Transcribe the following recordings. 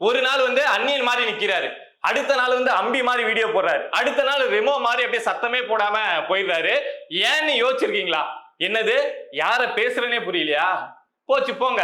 ஒரு நாள் வந்து அந்நியன் மாதிரி நிக்கிறாரு, அடுத்த நாள் வந்து அம்பி மாதிரி வீடியோ போடுறாரு, அடுத்த நாள் ரெமோ மாதிரி அப்படியே சத்தமே போடாம போயிடுறாரு. ஏன்னு யோசிச்சிருக்கீங்களா? என்னது, யார பேசுறேனே புரியலையா? போச்சு போங்க.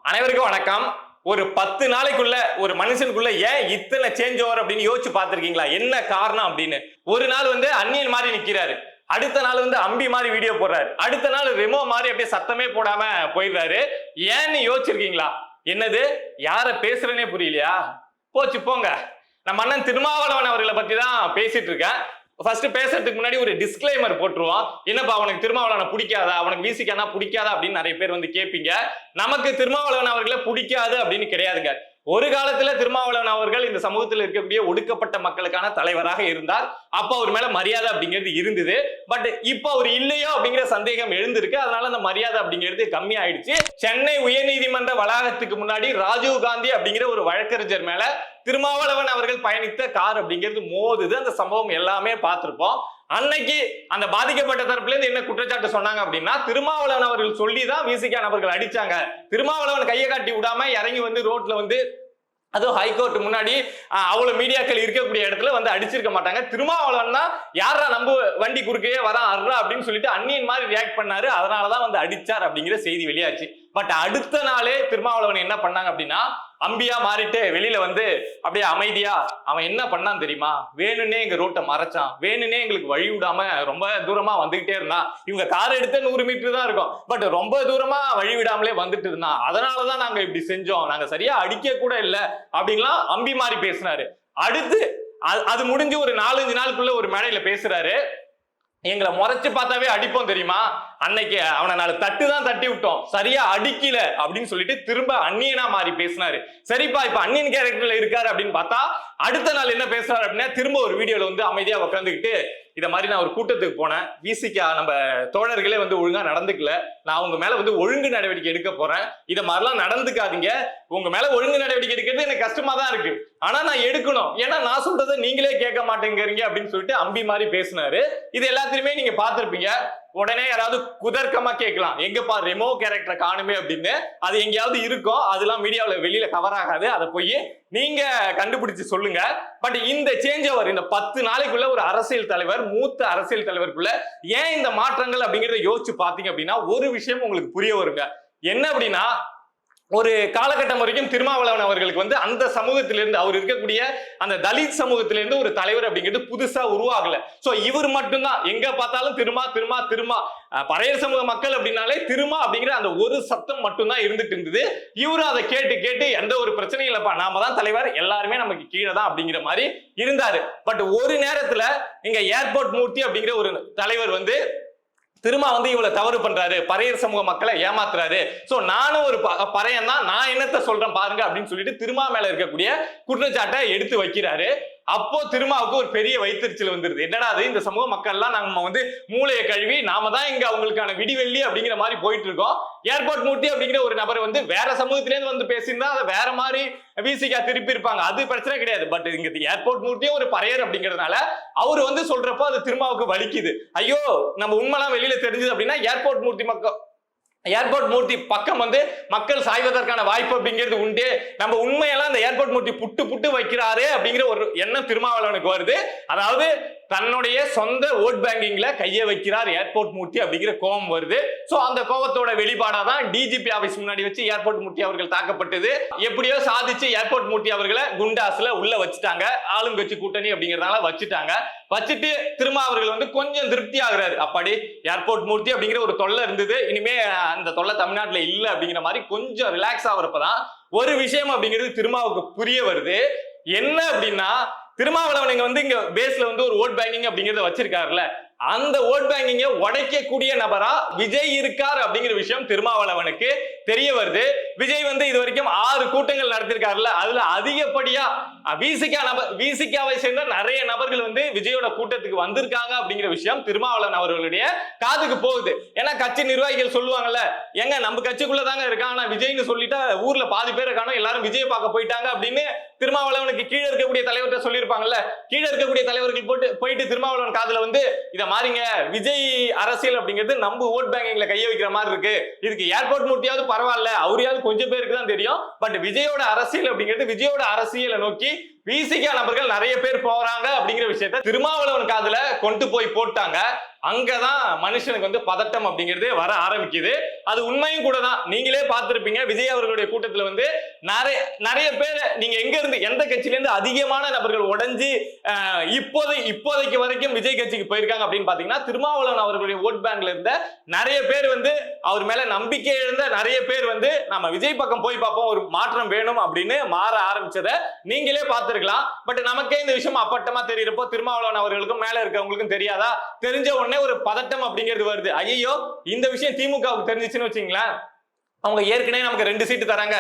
அனைவருக்கும் வணக்கம். ஒரு 10 நாளைக்குள்ள ஒரு மனுஷனுக்குள்ள ஏன் இத்தனை சேஞ்ச் ஓவர் அப்படின்னு யோசிச்சு பார்த்திருக்கீங்களா? என்ன காரணம் அப்படின்னு. ஒரு நாள் வந்து அந்நியன் மாதிரி நிக்கிறாரு, அடுத்த நாள் வந்து அம்பி மாதிரி வீடியோ போடுறாரு, அடுத்த நாள் ரெமோ மாதிரி அப்படியே சத்தமே போடாம போயிடுறாரு. ஏன்னு யோசிச்சிருக்கீங்களா? என்னது, யார பேசுறேனே புரியலையா? போச்சு போங்க. நம்ம அண்ணன் திருமாவளவன் அவர்களை பத்தி தான் பேசிட்டு இருக்கேன். ஃபர்ஸ்ட் பேசுறதுக்கு முன்னாடி ஒரு டிஸ்க்ளைமர் போட்டுருவோம். என்னப்பா அவனுக்கு திருமாவளவனை பிடிக்காதா, அவனுக்கு விசிகானா பிடிக்காதா அப்படின்னு நிறைய பேர் வந்து கேட்பீங்க. நமக்கு திருமாவளவன் அவர்களை பிடிக்காது அப்படின்னு கிடையாதுங்க. ஒரு காலத்துல திருமாவளவன் அவர்கள் இந்த சமூகத்தில் இருக்கக்கூடிய ஒடுக்கப்பட்ட மக்களுக்கான தலைவராக இருந்தார். அப்ப அவர் மேல மரியாதை அப்படிங்கிறது இருந்தது. பட் இப்ப அவர் இல்லையோ அப்படிங்கிற சந்தேகம் எழுந்திருக்கு. அதனால அந்த மரியாதை அப்படிங்கிறது கம்மி ஆயிடுச்சு. சென்னை உயர்நீதிமன்ற வளாகத்துக்கு முன்னாடி ராஜீவ் காந்தி அப்படிங்கிற ஒரு வழக்கறிஞர் மேல திருமாவளவன் அவர்கள் பயணித்த கார் அப்படிங்கிறது மோதுது. அந்த சம்பவம் எல்லாமே பார்த்திருப்போம். அன்னைக்கு அந்த பாதிக்கப்பட்ட தரப்புல இருந்து என்ன குற்றச்சாட்டு சொன்னாங்க அப்படின்னா, திருமாவளவன் அவர்கள் சொல்லிதான் விசிகா நபர்கள் அடிச்சாங்க. திருமாவளவன் கையை காட்டி விடாம இறங்கி வந்து ரோட்ல வந்து, அதுவும் ஹைகோர்ட் முன்னாடி அவ்வளவு மீடியாக்கள் இருக்கக்கூடிய இடத்துல வந்து அடிச்சிருக்க மாட்டாங்க. திருமாவளவன் தான் யாரா நம்ம வண்டி குறுக்கையே வரான் அர்றா அப்படின்னு சொல்லிட்டு அந்நியன் மாதிரி ரியாக்ட் பண்ணாரு, அதனாலதான் வந்து அடிச்சார் அப்படிங்கிற செய்தி வெளியாச்சு. பட் அடுத்த நாளே திருமாவளவன் என்ன பண்ணாங்க அப்படின்னா, அம்பியா மாறிட்டு வெளியில வந்து அப்படியே அமைதியா, அவன் என்ன பண்ணான்னு தெரியுமா, வேணும்னே எங்க ரோட்டை மறைச்சான், வேணும்னே எங்களுக்கு வழி விடாம ரொம்ப தூரமா வந்துகிட்டே இருந்தான், இவங்க கார் எடுத்து 100 மீட்டர் தான் இருக்கும், பட் ரொம்ப தூரமா வழி விடாமலே வந்துட்டு இருந்தான், அதனாலதான் நாங்க இப்படி செஞ்சோம், நாங்க சரியா அடிக்க கூட இல்லை அப்படின்லாம் அம்பி மாதிரி பேசினாரு. அடுத்து அது முடிஞ்சு ஒரு 4-5 நாளுக்குள்ள ஒரு மேடையில பேசுறாரு, எங்களை முறைச்சு பார்த்தாவே அடிப்போம் தெரியுமா, அன்னைக்கு அவனை 4 தட்டு தான் தட்டி விட்டோம், சரியா அடிக்கல அப்படின்னு சொல்லிட்டு திரும்ப அந்நியனா மாறி பேசினாரு. சரிப்பா, இப்ப அந்நியன் கேரக்டர்ல இருக்காரு அப்படின்னு பார்த்தா அடுத்த நாள் என்ன பேசுறாரு அப்படின்னா, திரும்ப ஒரு வீடியோல வந்து அமைதியா உட்காந்துக்கிட்டு, இத மாதிரி நான் ஒரு கூட்டத்துக்கு போனேன், விசிகா நம்ம தோழர்களே வந்து ஒழுங்கா நடந்துக்கல, நான் உங்க மேல வந்து ஒழுங்கு நடவடிக்கை எடுக்க போறேன், இத மாதிரிலாம் நடந்துக்காதீங்க, உங்க மேல ஒழுங்கு நடவடிக்கை எடுக்கிறது எனக்கு கஷ்டமா தான் இருக்கு, ஆனா நான் எடுக்கணும், ஏன்னா நான் சொல்றதை நீங்களே கேட்க மாட்டேங்கிறீங்க அப்படின்னு சொல்லிட்டு அம்பி மாதிரி பேசினாரு. இது எல்லாத்தையுமே நீங்க பார்த்திருப்பீங்க. உடனே யாராவது குதர்க்கமா கேட்கலாம், எங்கப்பா ரெமோ கேரக்டர் காணுமே அப்படின்னு. அது எங்கேயாவது இருக்கும், அதெல்லாம் மீடியாவில் வெளியில கவர் ஆகாது, அதை போய் நீங்க கண்டுபிடிச்சு சொல்லுங்க. பட் இந்த சேஞ்ச் ஓவர் இந்த 10 நாளைக்குள்ள ஒரு அரசியல் தலைவர், மூத்த அரசியல் தலைவருக்குள்ள ஏன் இந்த மாற்றங்கள் அப்படிங்கறத யோசிச்சு பாத்தீங்க அப்படின்னா, ஒரு விஷயம் உங்களுக்கு புரிய வருங்க. என்ன அப்படின்னா, ஒரு காலகட்டம் வரைக்கும் திருமாவளவன் அவர்களுக்கு வந்து அந்த சமூகத்திலிருந்து, அவர் இருக்கக்கூடிய அந்த தலித் சமூகத்திலிருந்து ஒரு தலைவர் அப்படிங்கிறது புதுசா உருவாகல. சோ இவர் மட்டும்தான் எங்க பார்த்தாலும் திருமா திருமா திருமா, பறையர் சமூக மக்கள் அப்படின்னாலே திருமா அப்படிங்கிற அந்த ஒரு சத்தம் மட்டும்தான் இருந்துட்டு இருந்தது. இவரும் அதை கேட்டு கேட்டு எந்த ஒரு பிரச்சனையும் இல்லப்பா, நாம தான் தலைவர், எல்லாருமே நமக்கு கீழே தான் அப்படிங்கிற மாதிரி இருந்தாரு. பட் ஒரு நேரத்துல இங்க ஏர்போர்ட் மூர்த்தி அப்படிங்கிற ஒரு தலைவர் வந்து திரும்ப வந்து இவ்வளவு தவறு பண்றாரு, பறையர் சமூக மக்களை ஏமாத்துறாரு, சோ நானும் ஒரு பறையன் தான், நான் என்னத்த சொல்றேன் பாருங்க அப்படின்னு சொல்லிட்டு திருமா மேல இருக்கக்கூடிய குற்றச்சாட்டை எடுத்து வைக்கிறாரு. அப்போ திருமாவுக்கு ஒரு பெரிய வைத்தறிச்சல் வந்துருது. என்னடா அது, இந்த சமூக மக்கள்லாம் நம்ம வந்து மூளையை கழுவி நாம தான் இங்க அவங்களுக்கான விடிவெள்ளி அப்படிங்கிற மாதிரி போயிட்டு இருக்கோம். ஏர்போர்ட் மூர்த்தி அப்படிங்கிற ஒரு நபர் வந்து வேற சமூகத்திலேருந்து வந்து பேசியிருந்தா அதை வேற மாதிரி விசிகா திருப்பி இருப்பாங்க, அது பிரச்சனை கிடையாது. பட் இங்க ஏர்போர்ட் மூர்த்தியும் ஒரு பறையர் அப்படிங்கிறதுனால அவர் வந்து சொல்றப்போ அது திருமாவுக்கு வலிக்குது. ஐயோ, நம்ம உண்மைலாம் வெளியில தெரிஞ்சது அப்படின்னா ஏர்போர்ட் மூர்த்தி பக்கம் வந்து மக்கள் சாய்வதற்கான வாய்ப்பு அப்படிங்கிறது உண்டு, நம்ம உண்மையெல்லாம் இந்த ஏர்போர்ட் மூர்த்தி புட்டு புட்டு வைக்கிறாரு அப்படிங்கிற ஒரு எண்ணம் திருமாவளவனுக்கு வருது. அதாவது தன்னுடைய சொந்த ஓட் பேங்கிங்ல கையை வைக்கிறார் ஏர்போர்ட் மூர்த்தி அப்படிங்கிற கோபம் வருது. சோ அந்த கோபத்தோட வெளிப்பாடா தான் டிஜிபி ஆபீஸ் முன்னாடி வச்சு ஏர்போர்ட் மூர்த்தி அவர்கள் தாக்கப்பட்டது. எப்படியோ சாதிச்சு ஏர்போர்ட் மூர்த்தி அவர்களை குண்டாஸ்ல உள்ள வச்சுட்டாங்க, ஆளுங்கட்சி கூட்டணி அப்படிங்கறதுனால வச்சுட்டாங்க. வச்சுட்டு திரும்ப அவர்கள் வந்து கொஞ்சம் திருப்தி ஆகுறாரு, அப்பாடி ஏர்போர்ட் மூர்த்தி அப்படிங்கிற ஒரு தொல்லை இருந்தது, இனிமே அந்த தொல்லை தமிழ்நாட்டுல இல்ல அப்படிங்கிற மாதிரி கொஞ்சம் ரிலாக்ஸ் ஆகுறப்பதான் ஒரு விஷயம் அப்படிங்கிறது திருமாவுக்கு புரிய வருது. என்ன அப்படின்னா, திருமாவளவன் வந்து இங்க பேஸ்ல வந்து ஒரு ஓட் பேங்கிங் அப்படிங்கறத வச்சிருக்காருல்ல, அந்த ஓட் பேங்கிங்கை உடைக்கக்கூடிய நபரா விஜய் இருக்கார் அப்படிங்கிற விஷயம் திருமாவளவனுக்கு தெரிய வருது. விஜய் வந்து இது வரைக்கும் 6 கூட்டங்கள் நடத்திருக்காருல்ல, அதுல அதிகப்படியா விசிகாவை சேர்ந்த நிறைய நபர்கள் வந்து விஜயோட கூட்டத்துக்கு வந்திருக்காங்க அப்படிங்கிற விஷயம் திருமாவளவன் அவர்களுடைய காதுக்கு போகுது. ஏன்னா கட்சி நிர்வாகிகள் சொல்லுவாங்கல்ல, எங்க நம்ம கட்சிக்குள்ளதாங்க இருக்கான், ஆனா விஜய்னு சொல்லிட்டா ஊர்ல பாதி பேர் இருக்கானோ எல்லாரும் விஜய் பார்க்க போயிட்டாங்க அப்படின்னு திருமாவளவனுக்கு கீழே இருக்கக்கூடிய தலைவர்கிட்ட சொல்லியிருப்பாங்கல்ல. கீழே இருக்கக்கூடிய தலைவர்கள் போயிட்டு திருமாவளவன் காதுல வந்து இத மாறிங்க, விஜய் அரசியல் அப்படிங்கிறது நம்ம ஓட் பேங்கிங்ல கைய வைக்கிற மாதிரி இருக்கு, இதுக்கு ஏர்போர்ட் மூர்த்தியாவது பரவாயில்ல, அவரையாவது கொஞ்சம் பேருக்கு தான் தெரியும், பட் விஜயோட அரசியல் அப்படிங்கிறது விஜயோட அரசியலை நோக்கி விசிகா நபர்கள் நிறைய பேர் போறாங்க அப்படிங்கிற விஷயத்த திருமாவளவன் காதுல கொண்டு போய் போட்டாங்க. அங்கதான் மனுஷனுக்கு வந்து பதட்டம் அப்படிங்கிறது வர ஆரம்பிக்குது. அது உண்மையும் கூட தான். நீங்களே பார்த்திருப்பீங்க, விஜய் அவர்களுடைய கூட்டத்துல வந்து நிறைய பேர், நீங்க எங்க இருந்து எந்த கட்சியில இருந்து அதிகமான நபர்கள் உடைஞ்சு இப்போதைக்கு வரைக்கும் விஜய் கட்சிக்கு போயிருக்காங்க அப்படின்னு பாத்தீங்கன்னா, திருமாவளவன் அவர்களுடைய ஓட் பேங்க்ல இருந்த நிறைய பேர் வந்து அவர் மேல நம்பிக்கை இழந்த நிறைய பேர் வந்து நம்ம விஜய் பக்கம் போய் பார்ப்போம், ஒரு மாற்றம் வேணும் அப்படின்னு மாற ஆரம்பிச்சதை நீங்களே பார்த்திருக்கலாம். பட் நமக்கே இந்த விஷயம் அப்பட்டமா தெரியுறப்போ திருமாவளவன் அவர்களுக்கும் மேல இருக்கவங்களுக்கும் தெரியாதா? தெரிஞ்ச உடனே ஒரு பதட்டம் அப்படிங்கிறது வருது. ஐயோ, இந்த விஷயம் திமுகவுக்கு தெரிஞ்சிச்சுன்னு வச்சுங்களேன், அவங்க ஏற்கனவே நமக்கு 2 சீட்டு தராங்க,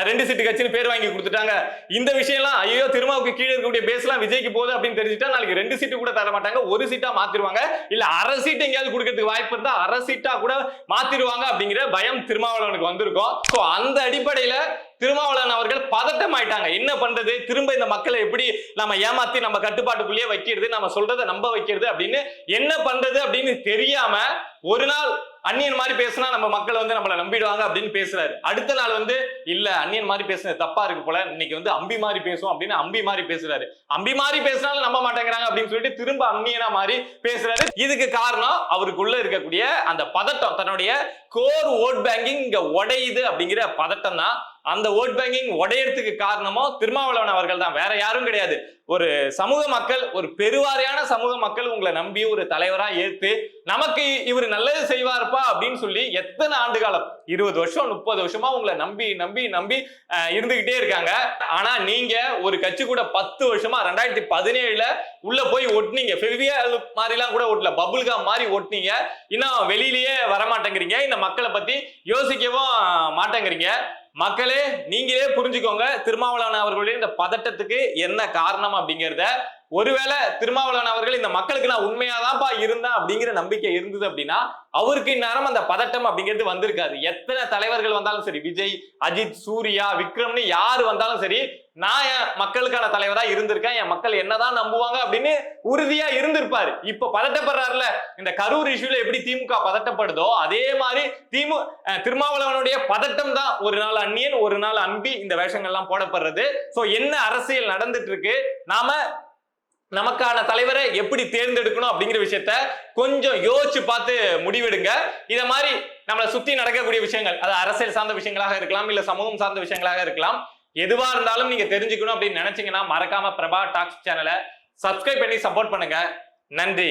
2 சீட்டு கட்சின்னு பேர் வாங்கி கொடுத்துட்டாங்க, இந்த விஷயம்லாம் ஐயோ திருமாவுக்கு கீழே இருக்கக்கூடிய பேஸ்லாம் விஜய்க்கு போகுது அப்படின்னு தெரிஞ்சுட்டா நாளைக்கு 2 சீட்டு கூட தர மாட்டாங்க, 1 சீட்டா மாத்திருவாங்க, இல்ல அரை சீட்டு எங்கேயாவது கொடுக்கறதுக்கு வாய்ப்பு இருந்தா அரை சீட்டா கூட மாத்திருவாங்க அப்படிங்கிற பயம் திருமாவளவனுக்கு வந்திருக்கும். சோ அந்த அடிப்படையில திருமாவளவன் அவர்கள் பதட்டம் ஆயிட்டாங்க. என்ன பண்றது, திரும்ப இந்த மக்களை எப்படி நம்ம ஏமாத்தி நம்ம கட்டுப்பாட்டுக்குள்ளேயே வைக்கிறது, நம்ம சொல்றதை நம்ப வைக்கிறது அப்படின்னு என்ன பண்றது அப்படின்னு தெரியாம ஒரு நாள் அந்நியன் மாதிரி பேசினா நம்ம மக்கள் வந்து நம்மளை நம்பிடுவாங்க அப்படின்னு பேசுறாரு. அடுத்த நாள் வந்து இல்ல அந்நியன் மாதிரி பேசுறது தப்பா இருக்கு போல, இன்னைக்கு வந்து அம்பி மாதிரி பேசும் அப்படின்னு அம்பி மாதிரி பேசுறாரு. அம்பி மாதிரி பேசினாலும் நம்ப மாட்டேங்கிறாங்க அப்படின்னு சொல்லிட்டு திரும்ப அந்நியனா மாதிரி பேசுறாரு. இதுக்கு காரணம் அவருக்குள்ள இருக்கக்கூடிய அந்த பதட்டம், தன்னுடைய கோர் ஓட் பேங்கிங் இங்க உடையுது அப்படிங்கிற பதட்டம் தான். அந்த ஓட் பேங்கிங் உடையறதுக்கு காரணமோ திருமாவளவன் அவர்கள் தான், வேற யாரும் கிடையாது. ஒரு சமூக மக்கள், ஒரு பெருவாரியான சமூக மக்கள் உங்களை நம்பி ஒரு தலைவரா ஏத்து நமக்கு இவர் நல்லது செய்வார்ப்பா அப்படின்னு சொல்லி எத்தனை ஆண்டு காலம், 20 வருஷம் 30 வருஷமா உங்களை நம்பி நம்பி நம்பி இருந்துகிட்டே இருக்காங்க. ஆனா நீங்க ஒரு கட்சி கூட 10 வருஷமா 2017 உள்ள போய் ஒட்டினீங்க, ஃபெவியால் மாதிரிலாம் கூட ஒட்டல, பபுல்காம் மாதிரி ஒட்டினீங்க, இன்னும் வெளியிலேயே வரமாட்டேங்கிறீங்க, இந்த மக்களை பத்தி யோசிக்கவும் மாட்டேங்கிறீங்க. மக்களே நீங்களே புரிஞ்சுக்கோங்க திருமாவளவன் அவர்களுடைய இந்த பதட்டத்துக்கு என்ன காரணம் அப்படிங்கிறத. ஒருவேளை திருமாவளவன் அவர்கள் இந்த மக்களுக்கு நான் உண்மையாதான்ப்பா இருந்தேன் அப்படிங்கிற நம்பிக்கை இருந்தது அப்படின்னா அவருக்கு இந்நேரம் அந்த பதட்டம் அப்படிங்கிறது வந்திருக்காது. எத்தனை தலைவர்கள் வந்தாலும் சரி, விஜய், அஜித், சூர்யா, விக்ரம்னு யாரு வந்தாலும் சரி, நான் என் மக்களுக்கான தலைவரா இருந்திருக்கேன், என் மக்கள் என்னதான் நம்புவாங்க அப்படின்னு உறுதியா இருந்திருப்பாரு. இப்ப பதட்டப்படுறாருல, இந்த கரூர் இஷ்யூல எப்படி திமுக பதட்டப்படுதோ அதே மாதிரி திருமாவளவனுடைய பதட்டம் தான் ஒரு நாள் அந்நியன் ஒரு நாள் அன்பி இந்த வேஷங்கள்லாம் போடப்படுறது. சோ என்ன அரசியல் நடந்துட்டு இருக்கு, நாம நமக்கான தலைவரை எப்படி தேர்ந்தெடுக்கணும் அப்படிங்கிற விஷயத்த கொஞ்சம் யோசிச்சு பார்த்து முடிவெடுங்க. இத மாதிரி நம்மளை சுத்தி நடக்கக்கூடிய விஷயங்கள், அது அரசியல் சார்ந்த விஷயங்களாக இருக்கலாம், இல்ல சமூகம் சார்ந்த விஷயங்களாக இருக்கலாம், எதுவா இருந்தாலும் நீங்க தெரிஞ்சுக்கணும் அப்படின்னு நினைச்சீங்கன்னா மறக்காம பிரபா டாக்ஸ் சேனலை சப்ஸ்கிரைப் பண்ணி சப்போர்ட் பண்ணுங்க. நன்றி.